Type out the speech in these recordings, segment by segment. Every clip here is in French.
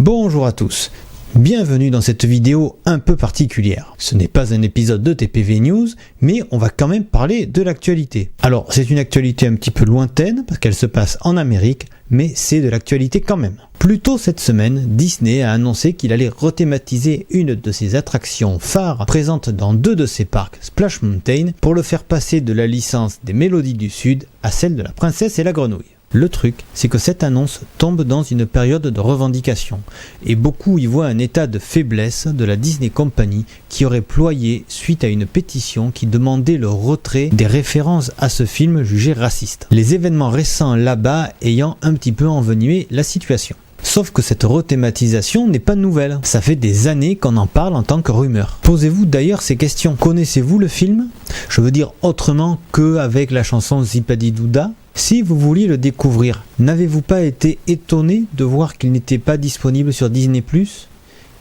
Bonjour à tous, bienvenue dans cette vidéo un peu particulière. Ce n'est pas un épisode de TPV News, mais on va quand même parler de l'actualité. Alors c'est une actualité un petit peu lointaine, parce qu'elle se passe en Amérique, mais c'est de l'actualité quand même. Plus tôt cette semaine, Disney a annoncé qu'il allait rethématiser une de ses attractions phares présentes dans deux de ses parcs, Splash Mountain, pour le faire passer de la licence des Mélodies du Sud à celle de la Princesse et la Grenouille. Le truc, c'est que cette annonce tombe dans une période de revendication, et beaucoup y voient un état de faiblesse de la Disney Company qui aurait ployé suite à une pétition qui demandait le retrait des références à ce film jugé raciste. Les événements récents là-bas ayant un petit peu envenimé la situation. Sauf que cette rethématisation n'est pas nouvelle, ça fait des années qu'on en parle en tant que rumeur. Posez-vous d'ailleurs ces questions. Connaissez-vous le film ? Je veux dire autrement qu'avec la chanson Zipadi Douda ? Si vous vouliez le découvrir, n'avez-vous pas été étonné de voir qu'il n'était pas disponible sur Disney+,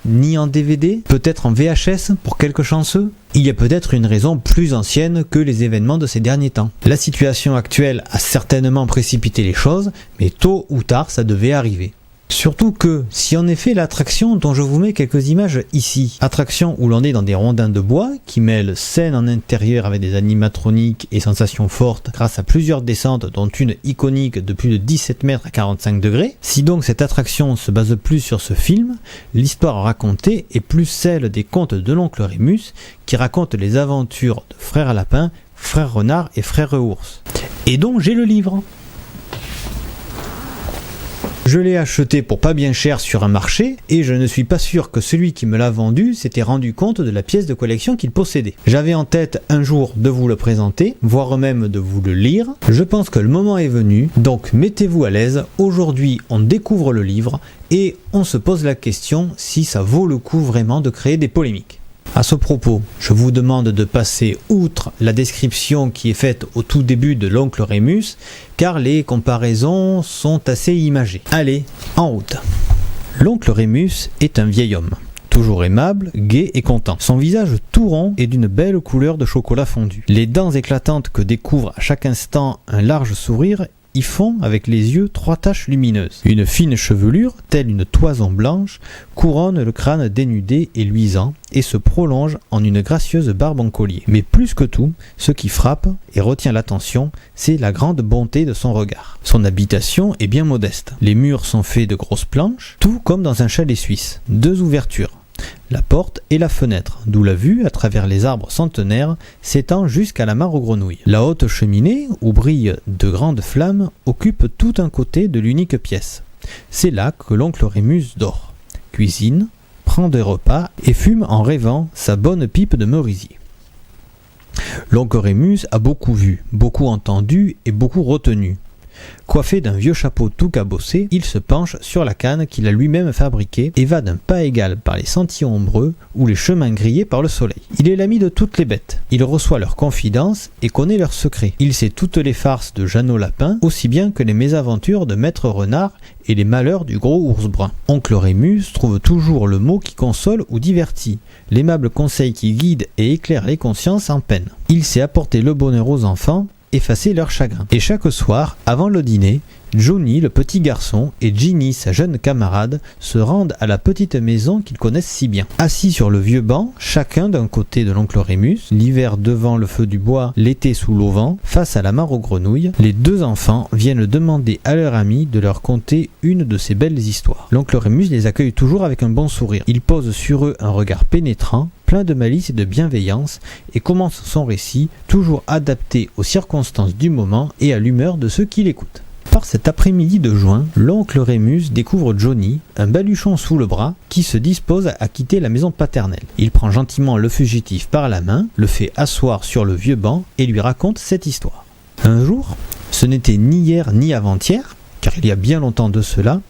ni en DVD, peut-être en VHS pour quelques chanceux ? Il y a peut-être une raison plus ancienne que les événements de ces derniers temps. La situation actuelle a certainement précipité les choses, mais tôt ou tard ça devait arriver. Surtout que, si en effet l'attraction dont je vous mets quelques images ici, attraction où l'on est dans des rondins de bois qui mêlent scène en intérieur avec des animatroniques et sensations fortes grâce à plusieurs descentes dont une iconique de plus de 17 mètres à 45 degrés, si donc cette attraction se base plus sur ce film, l'histoire racontée est plus celle des contes de l'oncle Rémus qui raconte les aventures de Frère Lapin, Frère Renard et Frère Ours. Et donc j'ai le livre. Je l'ai acheté pour pas bien cher sur un marché et je ne suis pas sûr que celui qui me l'a vendu s'était rendu compte de la pièce de collection qu'il possédait. J'avais en tête un jour de vous le présenter, voire même de vous le lire. Je pense que le moment est venu, donc mettez-vous à l'aise. Aujourd'hui, on découvre le livre et on se pose la question si ça vaut le coup vraiment de créer des polémiques. À ce propos, je vous demande de passer outre la description qui est faite au tout début de l'oncle Rémus, car les comparaisons sont assez imagées. Allez, en route. L'oncle Rémus est un vieil homme, toujours aimable, gai et content. Son visage tout rond est d'une belle couleur de chocolat fondu. Les dents éclatantes que découvre à chaque instant un large sourire y font avec les yeux 3 taches lumineuses. Une fine chevelure, telle une toison blanche, couronne le crâne dénudé et luisant et se prolonge en une gracieuse barbe en collier. Mais plus que tout, ce qui frappe et retient l'attention, c'est la grande bonté de son regard. Son habitation est bien modeste. Les murs sont faits de grosses planches, tout comme dans un chalet suisse. 2 ouvertures, la porte et la fenêtre, d'où la vue, à travers les arbres centenaires, s'étend jusqu'à la mare aux grenouilles. La haute cheminée, où brillent de grandes flammes, occupe tout un côté de l'unique pièce. C'est là que l'oncle Rémus dort, cuisine, prend des repas et fume en rêvant sa bonne pipe de merisier. L'oncle Rémus a beaucoup vu, beaucoup entendu et beaucoup retenu. Coiffé d'un vieux chapeau tout cabossé, il se penche sur la canne qu'il a lui-même fabriquée et va d'un pas égal par les sentiers ombreux ou les chemins grillés par le soleil. Il est l'ami de toutes les bêtes. Il reçoit leurs confidences et connaît leurs secrets. Il sait toutes les farces de Jeannot Lapin, aussi bien que les mésaventures de Maître Renard et les malheurs du gros ours brun. Oncle Rémus trouve toujours le mot qui console ou divertit, l'aimable conseil qui guide et éclaire les consciences en peine. Il sait apporter le bonheur aux enfants, effacer leur chagrin. Et chaque soir, avant le dîner, Johnny, le petit garçon, et Ginny, sa jeune camarade, se rendent à la petite maison qu'ils connaissent si bien. Assis sur le vieux banc, chacun d'un côté de l'oncle Rémus, l'hiver devant le feu du bois, l'été sous l'auvent, face à la mare aux grenouilles, les 2 enfants viennent demander à leur ami de leur conter une de ces belles histoires. L'oncle Rémus les accueille toujours avec un bon sourire. Il pose sur eux un regard pénétrant, plein de malice et de bienveillance, et commence son récit, toujours adapté aux circonstances du moment et à l'humeur de ceux qui l'écoutent. Par cet après-midi de juin, l'oncle Rémus découvre Johnny, un baluchon sous le bras, qui se dispose à quitter la maison paternelle. Il prend gentiment le fugitif par la main, le fait asseoir sur le vieux banc et lui raconte cette histoire. Un jour, ce n'était ni hier ni avant-hier, car il y a bien longtemps de cela,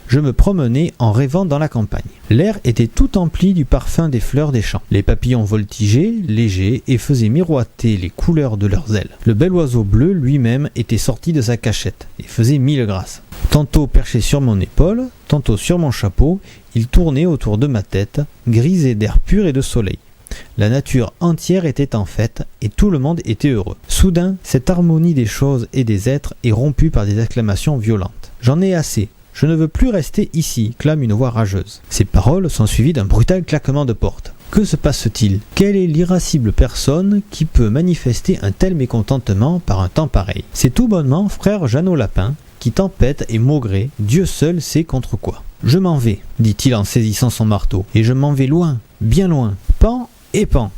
je me promenais en rêvant dans la campagne. L'air était tout empli du parfum des fleurs des champs. Les papillons voltigeaient, légers, et faisaient miroiter les couleurs de leurs ailes. Le bel oiseau bleu lui-même était sorti de sa cachette, et faisait 1000 grâces. Tantôt perché sur mon épaule, tantôt sur mon chapeau, il tournait autour de ma tête, grisé d'air pur et de soleil. La nature entière était en fête et tout le monde était heureux. Soudain, cette harmonie des choses et des êtres est rompue par des acclamations violentes. « J'en ai assez ! Je ne veux plus rester ici, clame une voix rageuse. Ces paroles sont suivies d'un brutal claquement de porte. Que se passe-t-il? Quelle est l'irascible personne qui peut manifester un tel mécontentement par un temps pareil? C'est tout bonnement frère Jeannot Lapin qui tempête et maugré, Dieu seul sait contre quoi. Je m'en vais, dit-il en saisissant son marteau, et je m'en vais loin, bien loin, pan et pan.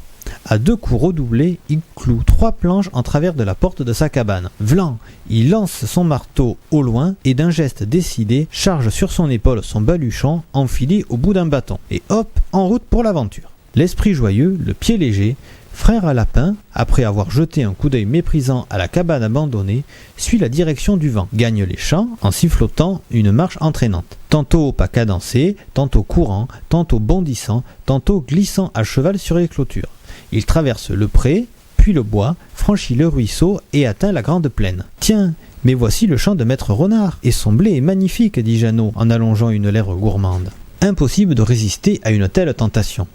À 2 coups redoublés, il cloue 3 planches en travers de la porte de sa cabane. Vlan, il lance son marteau au loin et d'un geste décidé, charge sur son épaule son baluchon enfilé au bout d'un bâton. Et hop, en route pour l'aventure. L'esprit joyeux, le pied léger, frère Lapin, après avoir jeté un coup d'œil méprisant à la cabane abandonnée, suit la direction du vent, gagne les champs en sifflotant une marche entraînante. Tantôt pas cadencé, tantôt courant, tantôt bondissant, tantôt glissant à cheval sur les clôtures. Il traverse le pré, puis le bois, franchit le ruisseau et atteint la grande plaine. « Tiens, mais voici le champ de Maître Renard, et son blé est magnifique, dit Jeannot en allongeant une lèvre gourmande. Impossible de résister à une telle tentation.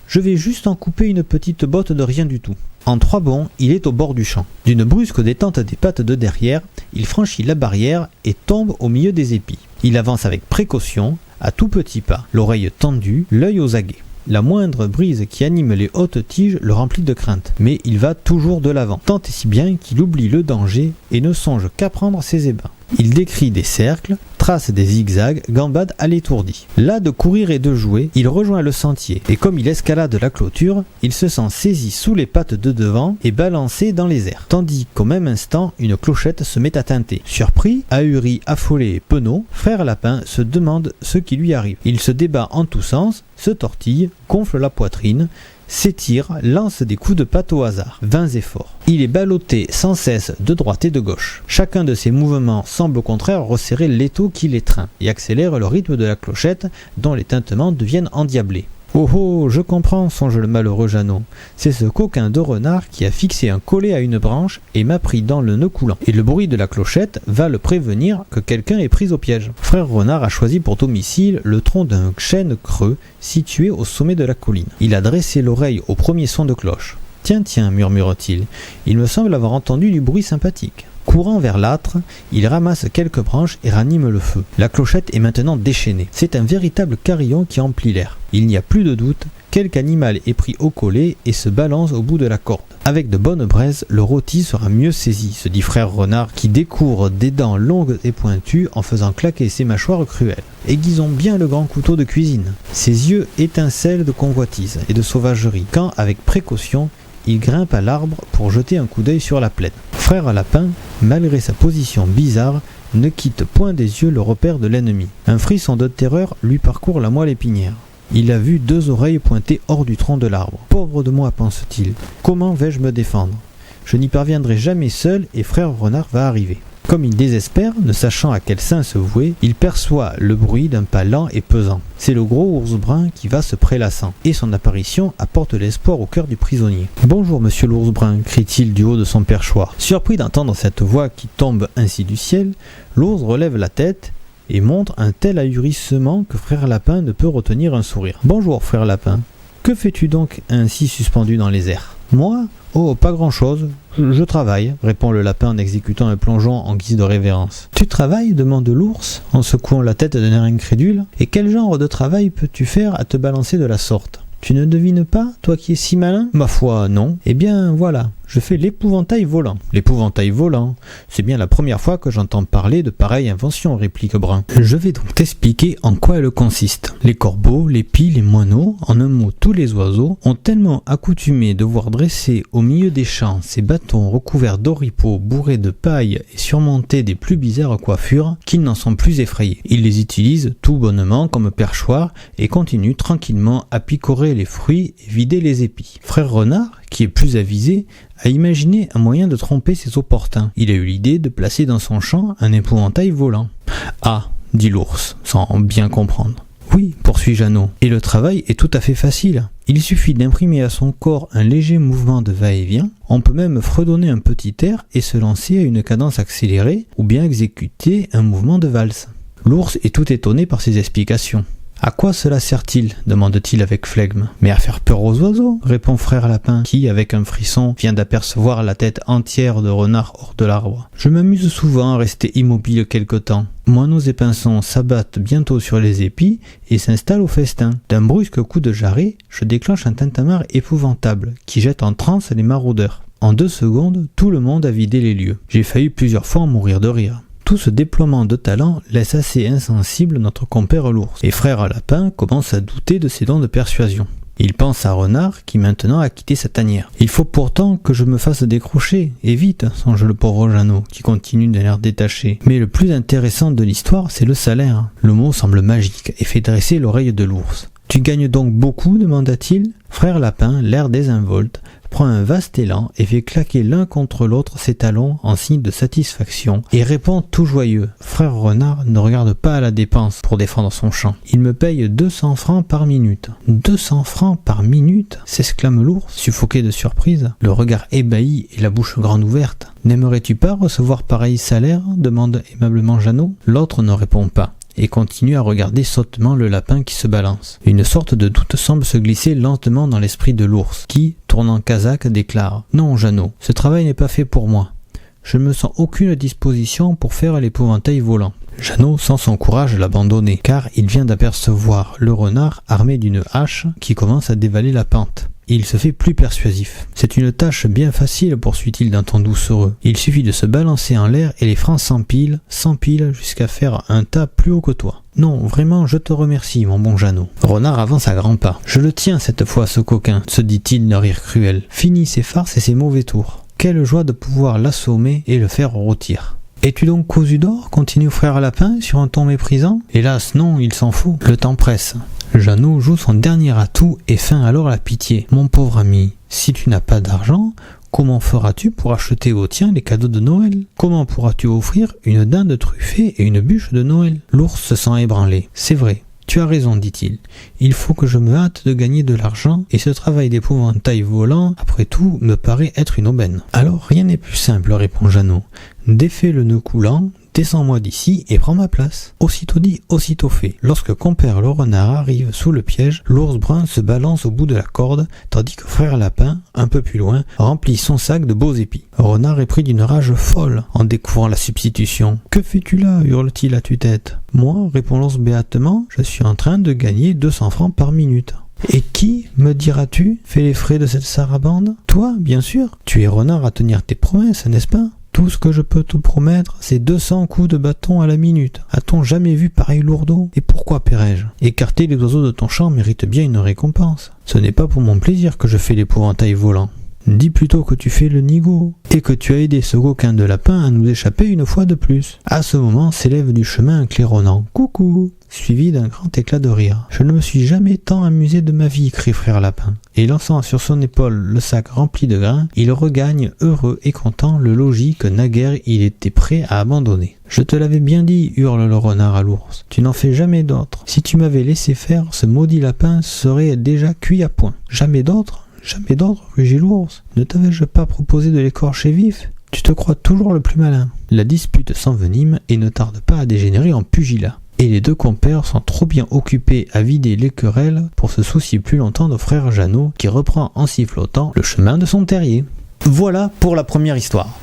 Je vais juste en couper une petite botte de rien du tout. En 3 bonds, il est au bord du champ. D'une brusque détente des pattes de derrière, il franchit la barrière et tombe au milieu des épis. Il avance avec précaution, à tout petits pas, l'oreille tendue, l'œil aux aguets. La moindre brise qui anime les hautes tiges le remplit de crainte, mais il va toujours de l'avant, tant et si bien qu'il oublie le danger et ne songe qu'à prendre ses ébats. Il décrit des cercles, trace des zigzags, gambade à l'étourdi. Là de courir et de jouer, il rejoint le sentier, et comme il escalade la clôture, il se sent saisi sous les pattes de devant et balancé dans les airs, tandis qu'au même instant, une clochette se met à tinter. Surpris, ahuri, affolé et penaud, frère Lapin se demande ce qui lui arrive. Il se débat en tous sens, se tortille, gonfle la poitrine, s'étire, lance des coups de patte au hasard, vains et forts. Il est ballotté sans cesse de droite et de gauche. Chacun de ses mouvements semble au contraire resserrer l'étau qui l'étreint et accélère le rythme de la clochette dont les tintements deviennent endiablés. Oh oh, je comprends, songe le malheureux Jeannot. C'est ce coquin de renard qui a fixé un collet à une branche et m'a pris dans le nœud coulant. Et le bruit de la clochette va le prévenir que quelqu'un est pris au piège. Frère Renard a choisi pour domicile le tronc d'un chêne creux situé au sommet de la colline. Il a dressé l'oreille au premier son de cloche. Tiens, tiens, murmure-t-il, il me semble avoir entendu du bruit sympathique. Courant vers l'âtre, il ramasse quelques branches et ranime le feu. La clochette est maintenant déchaînée. C'est un véritable carillon qui emplit l'air. Il n'y a plus de doute, quelque animal est pris au collet et se balance au bout de la corde. Avec de bonnes braises, le rôti sera mieux saisi, se dit frère Renard qui découvre des dents longues et pointues en faisant claquer ses mâchoires cruelles. Aiguisons bien le grand couteau de cuisine. Ses yeux étincellent de convoitise et de sauvagerie quand, avec précaution, il grimpe à l'arbre pour jeter un coup d'œil sur la plaine. Frère Lapin, malgré sa position bizarre, ne quitte point des yeux le repère de l'ennemi. Un frisson de terreur lui parcourt la moelle épinière. Il a vu 2 oreilles pointées hors du tronc de l'arbre. Pauvre de moi, pense-t-il. Comment vais-je me défendre? Je n'y parviendrai jamais seul et frère Renard va arriver. Comme il désespère, ne sachant à quel saint se vouer, il perçoit le bruit d'un pas lent et pesant. C'est le gros ours brun qui va se prélassant, et son apparition apporte l'espoir au cœur du prisonnier. « Bonjour, monsieur l'ours brun », crie-t-il du haut de son perchoir. Surpris d'entendre cette voix qui tombe ainsi du ciel, l'ours relève la tête et montre un tel ahurissement que frère Lapin ne peut retenir un sourire. « Bonjour, frère Lapin. Que fais-tu donc ainsi suspendu dans les airs ?»« Moi ? Oh, pas grand-chose. Je travaille, répond le lapin en exécutant un plongeon en guise de révérence. Tu travailles, demande l'ours, en secouant la tête d'un air incrédule. Et quel genre de travail peux-tu faire à te balancer de la sorte? Tu ne devines pas, toi qui es si malin? Ma foi, non. Eh bien, voilà, je fais l'épouvantail volant. L'épouvantail volant? C'est bien la première fois que j'entends parler de pareille invention, réplique Brun. Je vais donc t'expliquer en quoi elle consiste. Les corbeaux, les pies, les moineaux, en un mot tous les oiseaux, ont tellement accoutumé de voir dresser au milieu des champs ces bâtons recouverts d'oripeaux bourrés de paille et surmontés des plus bizarres coiffures qu'ils n'en sont plus effrayés. Ils les utilisent tout bonnement comme perchoir et continuent tranquillement à picorer les fruits et vider les épis. Frère Renard, qui est plus avisé, a imaginé un moyen de tromper ses opportuns. Il a eu l'idée de placer dans son champ un épouvantail volant. « Ah !» dit l'ours, sans bien comprendre. « Oui, poursuit Jeannot, et le travail est tout à fait facile. Il suffit d'imprimer à son corps un léger mouvement de va-et-vient, on peut même fredonner un petit air et se lancer à une cadence accélérée, ou bien exécuter un mouvement de valse. » L'ours est tout étonné par ces explications. À quoi cela sert-il ? Demande-t-il avec flegme. Mais à faire peur aux oiseaux, répond frère Lapin, qui, avec un frisson, vient d'apercevoir la tête entière de Renard hors de l'arbre. Je m'amuse souvent à rester immobile quelque temps. Moineaux et pinsons s'abattent bientôt sur les épis et s'installent au festin. D'un brusque coup de jarret, je déclenche un tintamarre épouvantable qui jette en transe les maraudeurs. En 2 secondes, tout le monde a vidé les lieux. J'ai failli plusieurs fois en mourir de rire. Tout ce déploiement de talent laisse assez insensible notre compère l'ours, et frère Lapin commence à douter de ses dons de persuasion. Il pense à Renard qui maintenant a quitté sa tanière. Il faut pourtant que je me fasse décrocher, et vite, songe le pauvre Jeannot, qui continue d'un air détaché. Mais le plus intéressant de l'histoire, c'est le salaire. Le mot semble magique et fait dresser l'oreille de l'ours. Tu gagnes donc beaucoup, demanda-t-il. Frère Lapin, l'air désinvolte, prend un vaste élan et fait claquer l'un contre l'autre ses talons en signe de satisfaction et répond tout joyeux. Frère Renard ne regarde pas à la dépense pour défendre son champ. Il me paye 200 francs par minute. 200 francs par minute ? S'exclame l'ours, suffoqué de surprise, le regard ébahi et la bouche grande ouverte. N'aimerais-tu pas recevoir pareil salaire ? Demande aimablement Jeannot. L'autre ne répond pas et continue à regarder sottement le lapin qui se balance. Une sorte de doute semble se glisser lentement dans l'esprit de l'ours, qui, tournant casaque, déclare « Non, Jeannot, ce travail n'est pas fait pour moi. Je ne me sens aucune disposition pour faire l'épouvantail volant. » Jeannot sent son courage l'abandonner, car il vient d'apercevoir le renard armé d'une hache qui commence à dévaler la pente. Il se fait plus persuasif. « C'est une tâche bien facile, poursuit-il d'un ton doucereux. Il suffit de se balancer en l'air et les francs s'empilent jusqu'à faire un tas plus haut que toi. Non, vraiment, je te remercie, mon bon Jeannot. » Renard avance à grands pas. « Je le tiens cette fois, ce coquin, se dit-il d'un rire cruel. Fini ses farces et ses mauvais tours. Quelle joie de pouvoir l'assommer et le faire rôtir. » « Es-tu donc cousu d'or ?» continue frère Lapin sur un ton méprisant. « Hélas non, il s'en fout. Le temps presse. » Jeannot joue son dernier atout et feint alors la pitié. « Mon pauvre ami, si tu n'as pas d'argent, comment feras-tu pour acheter aux tiens les cadeaux de Noël ? Comment pourras-tu offrir une dinde truffée et une bûche de Noël ?» L'ours se sent ébranlé. « C'est vrai. Tu as raison, dit-il. Il faut que je me hâte de gagner de l'argent, et ce travail d'épouvantail volant, après tout, me paraît être une aubaine. » « Alors rien n'est plus simple, répond Jeannot. Défais le nœud coulant, descends-moi d'ici et prends ma place. » Aussitôt dit, aussitôt fait. Lorsque compère le renard arrive sous le piège, l'ours brun se balance au bout de la corde, tandis que frère Lapin, un peu plus loin, remplit son sac de beaux épis. Renard est pris d'une rage folle en découvrant la substitution. « Que fais-tu là ?» hurle-t-il à tue-tête. « Moi, répond l'ours béatement, je suis en train de gagner 200 francs par minute. » « Et qui, me diras-tu, fait les frais de cette sarabande ? Toi, bien sûr. Tu es renard à tenir tes promesses, n'est-ce pas ? Tout ce que je peux te promettre, c'est 200 coups de bâton à la minute. A-t-on jamais vu pareil lourdeau ? Et pourquoi paierais-je ? Écarter les oiseaux de ton champ mérite bien une récompense. Ce n'est pas pour mon plaisir que je fais l'épouvantail volant. Dis plutôt que tu fais le nigaud, et que tu as aidé ce coquin de lapin à nous échapper une fois de plus. » À ce moment s'élève du chemin un claironnant « Coucou !» suivi d'un grand éclat de rire. « Je ne me suis jamais tant amusé de ma vie, » crie frère Lapin. Et lançant sur son épaule le sac rempli de grains, il regagne, heureux et content, le logis que naguère il était prêt à abandonner. « Je te l'avais bien dit, » hurle le renard à l'ours. « Tu n'en fais jamais d'autre. Si tu m'avais laissé faire, ce maudit lapin serait déjà cuit à point. »« Jamais d'autre ? Jamais d'autre, rugit l'ours. Ne t'avais-je pas proposé de l'écorcher vif ? Tu te crois toujours le plus malin. » La dispute s'envenime et ne tarde pas à dégénérer en pugilat. Et les deux compères sont trop bien occupés à vider les querelles pour se soucier plus longtemps de frère Jeannot qui reprend en sifflotant le chemin de son terrier. Voilà pour la première histoire.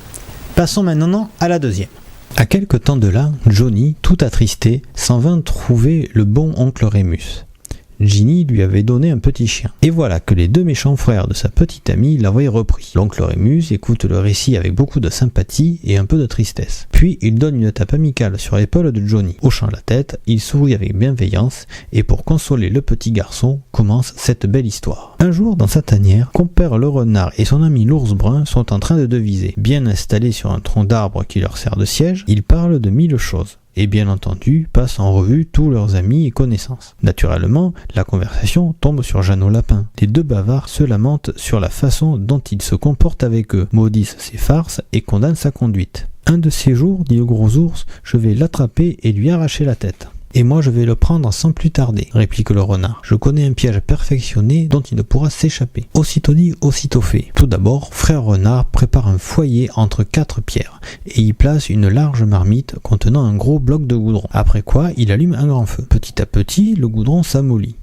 Passons maintenant à la deuxième. À quelque temps de là, Johnny, tout attristé, s'en vint trouver le bon oncle Rémus. Ginny lui avait donné un petit chien. Et voilà que les deux méchants frères de sa petite amie l'avaient repris. L'oncle Rémus écoute le récit avec beaucoup de sympathie et un peu de tristesse. Puis il donne une tape amicale sur l'épaule de Johnny. Hochant la tête, il sourit avec bienveillance et pour consoler le petit garçon, commence cette belle histoire. Un jour, dans sa tanière, compère le renard et son ami l'ours brun sont en train de deviser. Bien installés sur un tronc d'arbre qui leur sert de siège, ils parlent de 1000 choses. Et bien entendu, passent en revue tous leurs amis et connaissances. Naturellement, la conversation tombe sur Jeannot Lapin. Les deux bavards se lamentent sur la façon dont il se comporte avec eux, maudissent ses farces et condamnent sa conduite. « Un de ces jours, dit le gros ours, je vais l'attraper et lui arracher la tête. » Et moi je vais le prendre sans plus tarder, réplique le renard. Je connais un piège perfectionné dont il ne pourra s'échapper. Aussitôt dit, aussitôt fait. Tout d'abord, frère renard prépare un foyer entre 4 pierres et y place une large marmite contenant un gros bloc de goudron. Après quoi, il allume un grand feu. Petit à petit, le goudron s'amollit.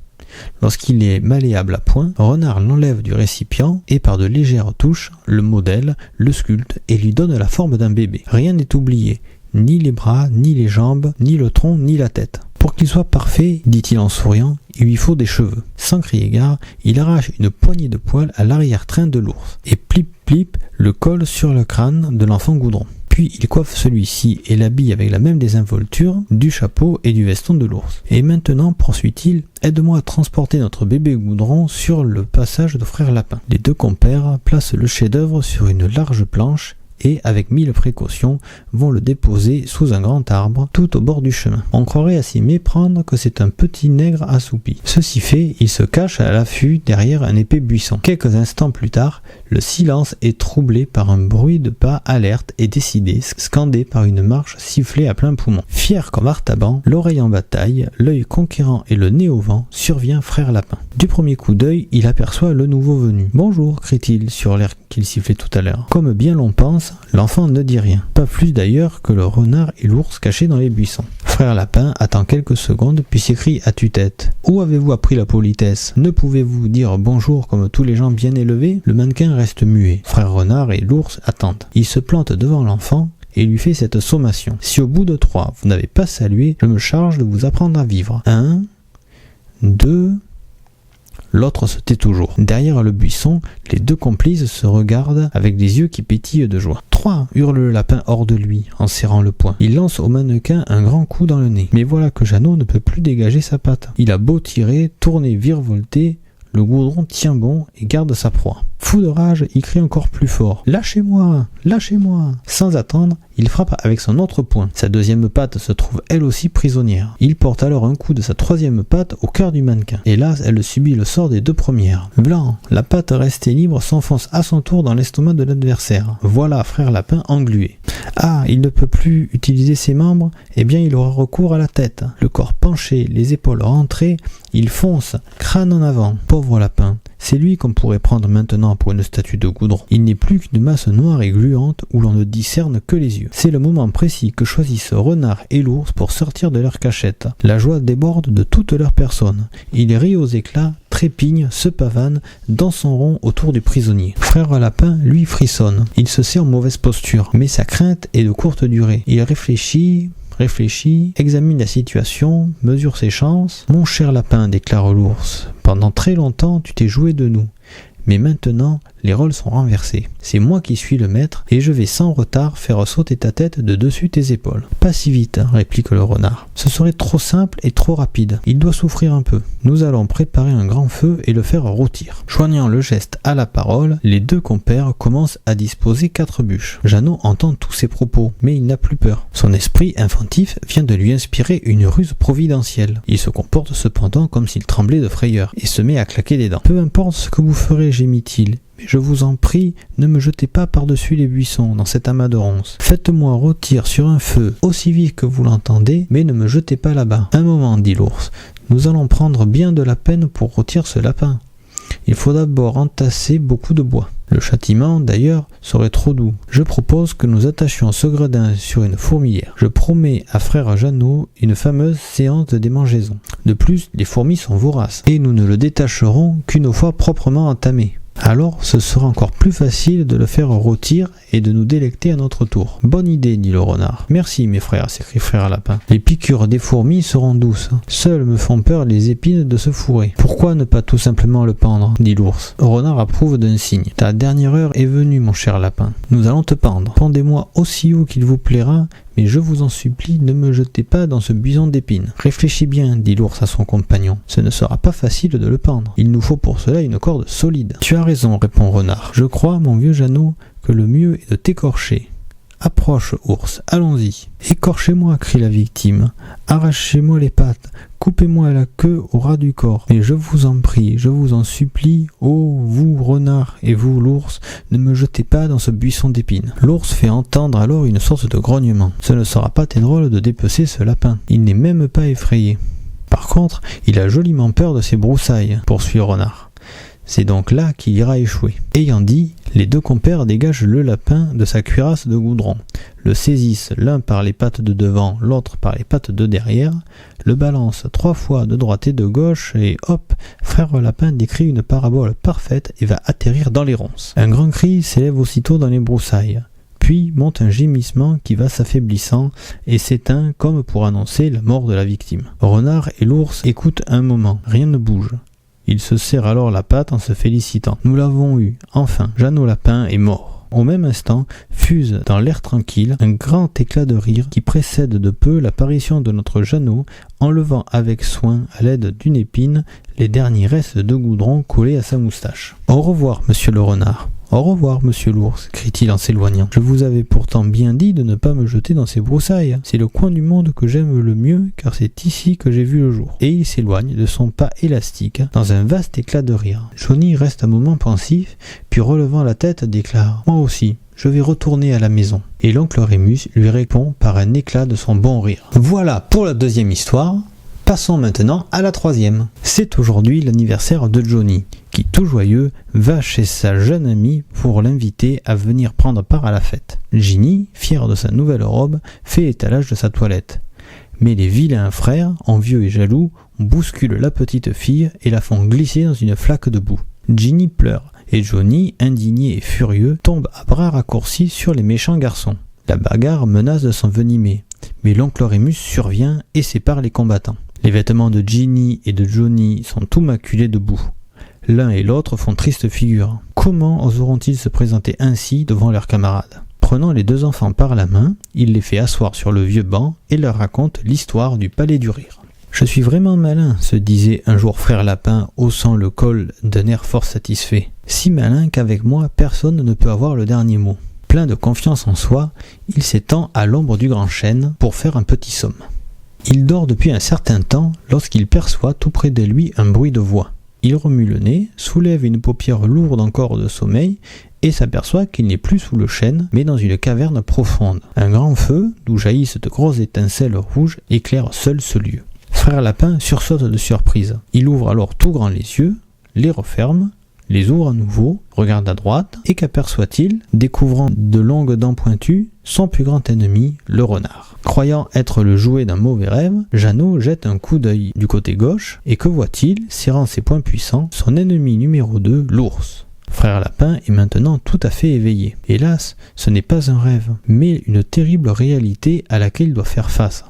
Lorsqu'il est malléable à point, renard l'enlève du récipient et par de légères touches, le modèle, le sculpte et lui donne la forme d'un bébé. Rien n'est oublié. Ni les bras, ni les jambes, ni le tronc, ni la tête. Pour qu'il soit parfait, dit-il en souriant, il lui faut des cheveux. Sans crier gare, il arrache une poignée de poils à l'arrière-train de l'ours et plip le colle sur le crâne de l'enfant goudron. Puis il coiffe celui-ci et l'habille avec la même désinvolture du chapeau et du veston de l'ours. Et maintenant, poursuit-il, aide-moi à transporter notre bébé goudron sur le passage de frère Lapin. Les 2 compères placent le chef-d'œuvre sur une large planche et, avec 1000 précautions, vont le déposer sous un grand arbre, tout au bord du chemin. On croirait à s'y méprendre que c'est un petit nègre assoupi. Ceci fait, il se cache à l'affût derrière un épais buisson. Quelques instants plus tard, le silence est troublé par un bruit de pas alerte et décidé, scandé par une marche sifflée à plein poumon. Fier comme Artaban, l'oreille en bataille, l'œil conquérant et le nez au vent, survient frère Lapin. Du premier coup d'œil, il aperçoit le nouveau venu. « Bonjour » crie-t-il sur l'air qu'il sifflait tout à l'heure. Comme bien l'on pense, l'enfant ne dit rien. Pas plus d'ailleurs que le renard et l'ours cachés dans les buissons. Frère Lapin attend quelques secondes puis s'écrie à tue-tête. « Où avez-vous appris la politesse? Ne pouvez-vous dire bonjour comme tous les gens bien élevés ?» Le mannequin reste muet. Frère Renard et l'ours attendent. Il se plante devant l'enfant et lui fait cette sommation. « Si au bout de 3, vous n'avez pas salué, je me charge de vous apprendre à vivre. 1, 2... » L'autre se tait toujours. Derrière le buisson, les 2 complices se regardent avec des yeux qui pétillent de joie. « 3 » hurle le lapin hors de lui, en serrant le poing. Il lance au mannequin un grand coup dans le nez. Mais voilà que Jeannot ne peut plus dégager sa patte. Il a beau tirer, tourner, virevolter, le goudron tient bon et garde sa proie. Fou de rage, il crie encore plus fort. « Lâchez-moi! Lâchez-moi » Sans attendre, il frappe avec son autre poing. Sa 2e patte se trouve elle aussi prisonnière. Il porte alors un coup de sa 3e patte au cœur du mannequin. Hélas, elle subit le sort des 2 premières. Blanc, la patte restée libre s'enfonce à son tour dans l'estomac de l'adversaire. Voilà frère Lapin englué. Ah, il ne peut plus utiliser ses membres? Eh bien, il aura recours à la tête. Le corps penché, les épaules rentrées, il fonce, crâne en avant. Pauvre Lapin. C'est lui qu'on pourrait prendre maintenant pour une statue de goudron. Il n'est plus qu'une masse noire et gluante où l'on ne discerne que les yeux. C'est le moment précis que choisissent Renard et l'ours pour sortir de leur cachette. La joie déborde de toute leur personne. Ils rient aux éclats, trépignent, se pavanent, dansent en rond autour du prisonnier. Frère Lapin, lui, frissonne. Il se sait en mauvaise posture, mais sa crainte est de courte durée. Il réfléchit, examine la situation, mesure ses chances. « Mon cher lapin, déclare l'ours, pendant très longtemps tu t'es joué de nous. Mais maintenant, les rôles sont renversés. C'est moi qui suis le maître et je vais sans retard faire sauter ta tête de dessus tes épaules. » « Pas si vite, réplique le renard. Ce serait trop simple et trop rapide. Il doit souffrir un peu. Nous allons préparer un grand feu et le faire rôtir. » Joignant le geste à la parole, les 2 compères commencent à disposer 4 bûches. Jeannot entend tous ces propos, mais il n'a plus peur. Son esprit inventif vient de lui inspirer une ruse providentielle. Il se comporte cependant comme s'il tremblait de frayeur et se met à claquer des dents. « Peu importe ce que vous ferez, gémit-il. Mais je vous en prie, ne me jetez pas par-dessus les buissons dans cet amas de ronces. Faites-moi rôtir sur un feu aussi vif que vous l'entendez, mais ne me jetez pas là-bas. » « Un moment, dit l'ours, nous allons prendre bien de la peine pour rôtir ce lapin. Il faut d'abord entasser beaucoup de bois. Le châtiment, d'ailleurs, serait trop doux. Je propose que nous attachions ce gredin sur une fourmilière. Je promets à frère Jeannot une fameuse séance de démangeaison. De plus, les fourmis sont voraces, et nous ne le détacherons qu'une fois proprement entamé. Alors ce sera encore plus facile de le faire rôtir et de nous délecter à notre tour. » « Bonne idée, dit le renard. »« Merci, mes frères, s'écrie frère Lapin. Les piqûres des fourmis seront douces. Seules me font peur les épines de ce fourré. »« Pourquoi ne pas tout simplement le pendre ?» dit l'ours. Renard approuve d'un signe. « Ta dernière heure est venue, mon cher lapin. Nous allons te pendre. Pendez-moi aussi haut qu'il vous plaira, mais je vous en supplie, ne me jetez pas dans ce buisson d'épines. »« Réfléchis bien, dit l'ours à son compagnon. Ce ne sera pas facile de le pendre. Il nous faut pour cela une corde solide. »« Tu as raison, répond Renard. Je crois, mon vieux Jeannot, que le mieux est de t'écorcher. Approche, ours, allons-y. Écorchez-moi, crie la victime. Arrachez-moi les pattes. Coupez-moi la queue au ras du corps. Mais je vous en prie, je vous en supplie, ô vous, renard, et vous, l'ours, ne me jetez pas dans ce buisson d'épines. L'ours fait entendre alors une sorte de grognement. Ce ne sera pas très drôle de dépecer ce lapin. Il n'est même pas effrayé. Par contre, il a joliment peur de ces broussailles, poursuit le renard. C'est donc là qu'il ira échouer. Ayant dit, les deux compères dégagent le lapin de sa cuirasse de goudron, le saisissent l'un par les pattes de devant, l'autre par les pattes de derrière, le balancent 3 fois de droite et de gauche et hop, frère lapin décrit une parabole parfaite et va atterrir dans les ronces. Un grand cri s'élève aussitôt dans les broussailles. Puis monte un gémissement qui va s'affaiblissant et s'éteint comme pour annoncer la mort de la victime. Renard et l'ours écoutent un moment, rien ne bouge. Il se serre alors la patte en se félicitant. Nous l'avons eu, enfin, Jeannot Lapin est mort. Au même instant, fuse dans l'air tranquille un grand éclat de rire qui précède de peu l'apparition de notre Jeannot, enlevant avec soin, à l'aide d'une épine, les derniers restes de goudron collés à sa moustache. Au revoir, monsieur le renard. Au revoir, monsieur l'ours, crie-t-il en s'éloignant. Je vous avais pourtant bien dit de ne pas me jeter dans ces broussailles. C'est le coin du monde que j'aime le mieux, car c'est ici que j'ai vu le jour. Et il s'éloigne de son pas élastique, dans un vaste éclat de rire. Johnny reste un moment pensif, puis relevant la tête déclare « Moi aussi, je vais retourner à la maison. » Et l'oncle Rémus lui répond par un éclat de son bon rire. Voilà pour la deuxième histoire. Passons maintenant à la troisième. C'est aujourd'hui l'anniversaire de Johnny, qui, tout joyeux, va chez sa jeune amie pour l'inviter à venir prendre part à la fête. Ginny, fière de sa nouvelle robe, fait l'étalage de sa toilette. Mais les vilains frères, envieux et jaloux, bousculent la petite fille et la font glisser dans une flaque de boue. Ginny pleure, et Johnny, indigné et furieux, tombe à bras raccourcis sur les méchants garçons. La bagarre menace de s'envenimer, mais l'oncle Rémus survient et sépare les combattants. Les vêtements de Ginny et de Johnny sont tout maculés de boue. L'un et l'autre font triste figure. Comment oseront-ils se présenter ainsi devant leurs camarades ? Prenant les deux enfants par la main, il les fait asseoir sur le vieux banc et leur raconte l'histoire du palais du rire. « Je suis vraiment malin, se disait un jour frère Lapin, haussant le col d'un air fort satisfait. Si malin qu'avec moi, personne ne peut avoir le dernier mot. Plein de confiance en soi, il s'étend à l'ombre du grand chêne pour faire un petit somme. Il dort depuis un certain temps lorsqu'il perçoit tout près de lui un bruit de voix. Il remue le nez, soulève une paupière lourde encore de sommeil et s'aperçoit qu'il n'est plus sous le chêne, mais dans une caverne profonde. Un grand feu, d'où jaillissent de grosses étincelles rouges, éclaire seul ce lieu. Frère Lapin sursaute de surprise. Il ouvre alors tout grand les yeux, les referme, les ouvre à nouveau, regarde à droite, et qu'aperçoit-il, découvrant de longues dents pointues, son plus grand ennemi, le renard. Croyant être le jouet d'un mauvais rêve, Jeannot jette un coup d'œil du côté gauche, et que voit-il, serrant ses poings puissants, son ennemi numéro 2, l'ours. Frère Lapin est maintenant tout à fait éveillé. Hélas, ce n'est pas un rêve, mais une terrible réalité à laquelle il doit faire face.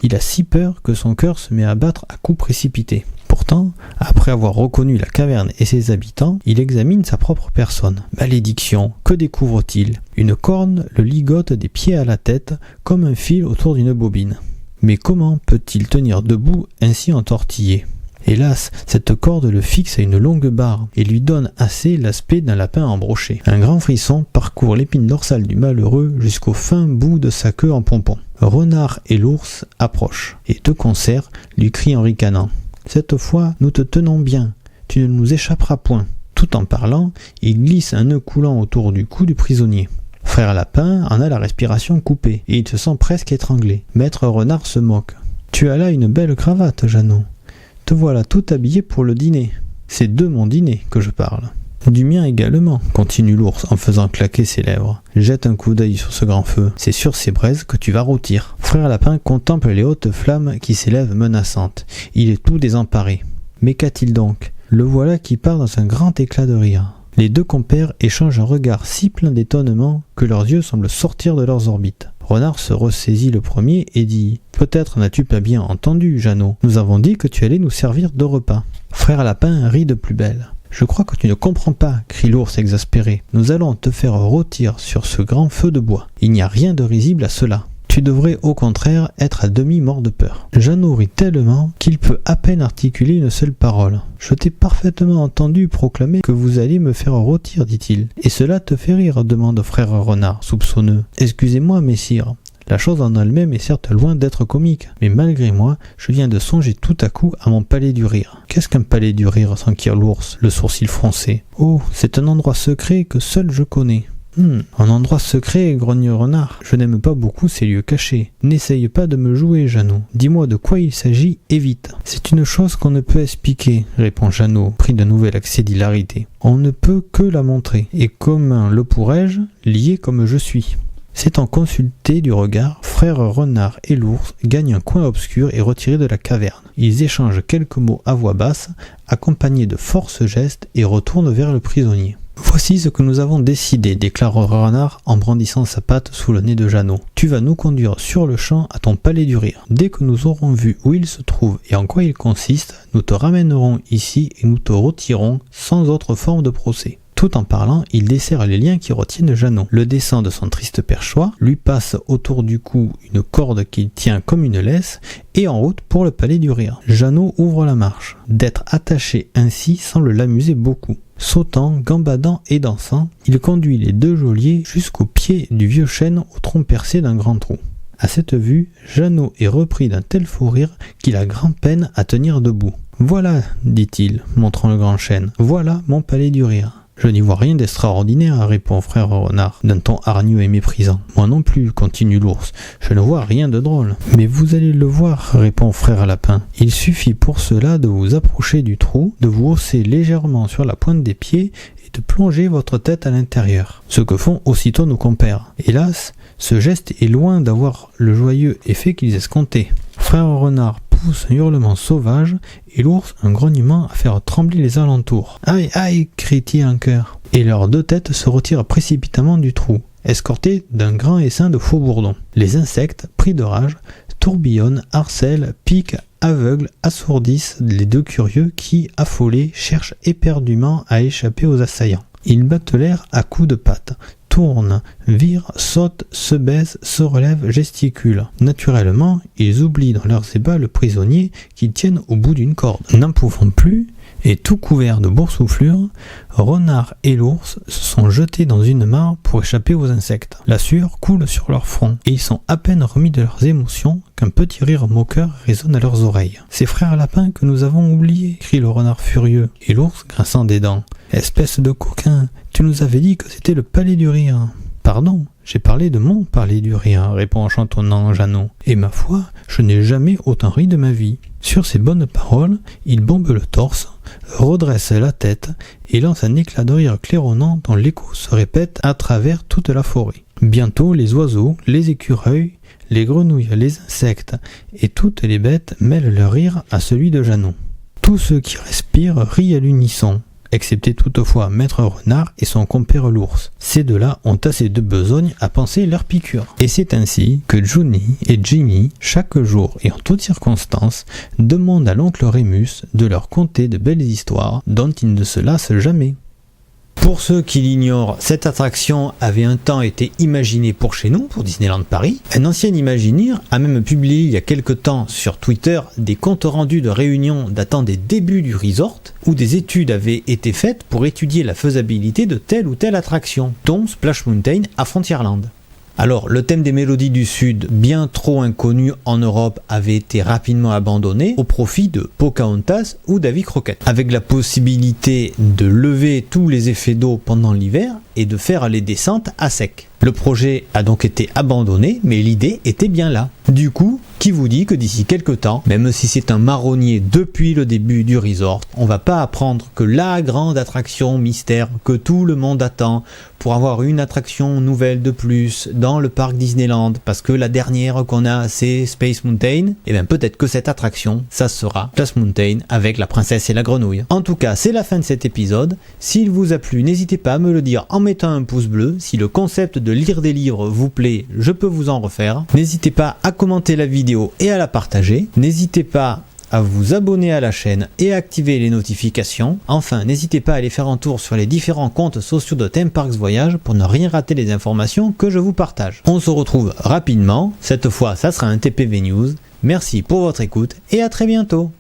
Il a si peur que son cœur se met à battre à coups précipités. Pourtant, après avoir reconnu la caverne et ses habitants, il examine sa propre personne. Malédiction, que découvre-t-il ? Une corne le ligote des pieds à la tête, comme un fil autour d'une bobine. Mais comment peut-il tenir debout ainsi entortillé ? Hélas, cette corde le fixe à une longue barre et lui donne assez l'aspect d'un lapin embroché. Un grand frisson parcourt l'épine dorsale du malheureux jusqu'au fin bout de sa queue en pompon. Renard et l'ours approchent et de concert lui crient en ricanant. Cette fois, nous te tenons bien, tu ne nous échapperas point. Tout en parlant, il glisse un nœud coulant autour du cou du prisonnier. Frère Lapin en a la respiration coupée et il se sent presque étranglé. Maître Renard se moque. Tu as là une belle cravate, Jeannot. Te voilà tout habillé pour le dîner. C'est de mon dîner que je parle. Du mien également, continue l'ours en faisant claquer ses lèvres. Jette un coup d'œil sur ce grand feu. C'est sur ces braises que tu vas rôtir. Frère Lapin contemple les hautes flammes qui s'élèvent menaçantes. Il est tout désemparé. Mais qu'a-t-il donc ? Le voilà qui part dans un grand éclat de rire. Les deux compères échangent un regard si plein d'étonnement que leurs yeux semblent sortir de leurs orbites. Renard se ressaisit le premier et dit « Peut-être n'as-tu pas bien entendu, Jeannot. Nous avons dit que tu allais nous servir de repas. » Frère Lapin rit de plus belle. « Je crois que tu ne comprends pas, crie l'ours exaspéré. Nous allons te faire rôtir sur ce grand feu de bois. Il n'y a rien de risible à cela. Tu devrais au contraire être à demi mort de peur. Jeannot rit tellement qu'il peut à peine articuler une seule parole. Je t'ai parfaitement entendu proclamer que vous alliez me faire rôtir, dit-il. Et cela te fait rire, demande frère Renard, soupçonneux. Excusez-moi, messire. La chose en elle-même est certes loin d'être comique, mais malgré moi, je viens de songer tout à coup à mon palais du rire. Qu'est-ce qu'un palais du rire, s'enquiert l'ours, le sourcil froncé. Oh, c'est un endroit secret que seul je connais. Un endroit secret, grogne Renard. Je n'aime pas beaucoup ces lieux cachés. N'essaye pas de me jouer, Jeannot. Dis-moi de quoi il s'agit et vite. C'est une chose qu'on ne peut expliquer, répond Jeannot, pris d'un nouvel accès d'hilarité. On ne peut que la montrer. Et comment le pourrais-je, lié comme je suis? S'étant consulté du regard, frère Renard et l'ours gagnent un coin obscur et retiré de la caverne. Ils échangent quelques mots à voix basse, accompagnés de force gestes, et retournent vers le prisonnier. Voici ce que nous avons décidé, déclare Renard en brandissant sa patte sous le nez de Jeannot. Tu vas nous conduire sur le champ à ton palais du rire. Dès que nous aurons vu où il se trouve et en quoi il consiste, nous te ramènerons ici et nous te retirerons sans autre forme de procès. Tout en parlant, il desserre les liens qui retiennent Jeannot, le descend de son triste perchoir, lui passe autour du cou une corde qu'il tient comme une laisse, et en route pour le palais du rire. Jeannot ouvre la marche. D'être attaché ainsi semble l'amuser beaucoup. Sautant, gambadant et dansant, il conduit les deux geôliers jusqu'au pied du vieux chêne au tronc percé d'un grand trou. À cette vue, Jeannot est repris d'un tel fou rire qu'il a grand-peine à tenir debout. « Voilà, dit-il, montrant le grand chêne, voilà mon palais du rire. » Je n'y vois rien d'extraordinaire, répond frère Renard, d'un ton hargneux et méprisant. Moi non plus, continue l'ours, je ne vois rien de drôle. Mais vous allez le voir, répond frère Lapin. Il suffit pour cela de vous approcher du trou, de vous hausser légèrement sur la pointe des pieds et de plonger votre tête à l'intérieur. Ce que font aussitôt nos compères. Hélas, ce geste est loin d'avoir le joyeux effet qu'ils escomptaient. Frère Renard pousse un hurlement sauvage et l'ours un grognement à faire trembler les alentours. « Aïe, aïe !» crie-t-il en chœur. Et leurs deux têtes se retirent précipitamment du trou, escortés d'un grand essaim de faux bourdons. Les insectes, pris de rage, tourbillonnent, harcèlent, piquent, aveuglent, assourdissent les deux curieux qui, affolés, cherchent éperdument à échapper aux assaillants. Ils battent l'air à coups de pattes, tournent, virent, sautent, se baissent, se relèvent, gesticulent. Naturellement, ils oublient dans leurs ébats le prisonnier qu'ils tiennent au bout d'une corde. N'en pouvant plus, et tout couverts de boursouflures, Renard et l'ours se sont jetés dans une mare pour échapper aux insectes. La sueur coule sur leur front, et ils sont à peine remis de leurs émotions qu'un petit rire moqueur résonne à leurs oreilles. « C'est frère Lapin que nous avons oublié !» crie le renard furieux, et l'ours grinçant des dents. « Espèce de coquin, tu nous avais dit que c'était le palais du rire !»« Pardon, j'ai parlé de mon palais du rire, répond en chantonnant Jeannot. Et ma foi, je n'ai jamais autant ri de ma vie. Sur ces bonnes paroles, il bombe le torse, redresse la tête et lance un éclat de rire claironnant dont l'écho se répète à travers toute la forêt. Bientôt, les oiseaux, les écureuils, les grenouilles, les insectes et toutes les bêtes mêlent leur rire à celui de Jeannot. Tous ceux qui respirent rient à l'unisson, excepté toutefois Maître Renard et son compère l'ours. Ces deux-là ont assez de besogne à penser leur piqûre. Et c'est ainsi que Johnny et Jimmy, chaque jour et en toutes circonstances, demandent à l'oncle Rémus de leur conter de belles histoires dont ils ne se lassent jamais. Pour ceux qui l'ignorent, cette attraction avait un temps été imaginée pour chez nous, pour Disneyland Paris. Un ancien Imagineer a même publié il y a quelque temps sur Twitter des comptes rendus de réunions datant des débuts du resort, où des études avaient été faites pour étudier la faisabilité de telle ou telle attraction, dont Splash Mountain à Frontierland. Alors, le thème des Mélodies du Sud, bien trop inconnu en Europe, avait été rapidement abandonné au profit de Pocahontas ou Davy Crockett, avec la possibilité de lever tous les effets d'eau pendant l'hiver et de faire les descentes à sec. Le projet a donc été abandonné, mais l'idée était bien là. Du coup, qui vous dit que d'ici quelques temps, même si c'est un marronnier depuis le début du resort, on va pas apprendre que la grande attraction mystère que tout le monde attend pour avoir une attraction nouvelle de plus dans le parc Disneyland, parce que la dernière qu'on a c'est Space Mountain, et bien peut-être que cette attraction, ça sera Splash Mountain avec la princesse et la grenouille. En tout cas, c'est la fin de cet épisode. S'il vous a plu, n'hésitez pas à me le dire en mettant un pouce bleu. Si le concept de lire des livres vous plaît, je peux vous en refaire. N'hésitez pas à commenter la vidéo et à la partager. N'hésitez pas à vous abonner à la chaîne et à activer les notifications. Enfin, n'hésitez pas à aller faire un tour sur les différents comptes sociaux de Theme Parks Voyage pour ne rien rater des informations que je vous partage. On se retrouve rapidement, cette fois ça sera un TPV News. Merci pour votre écoute et à très bientôt.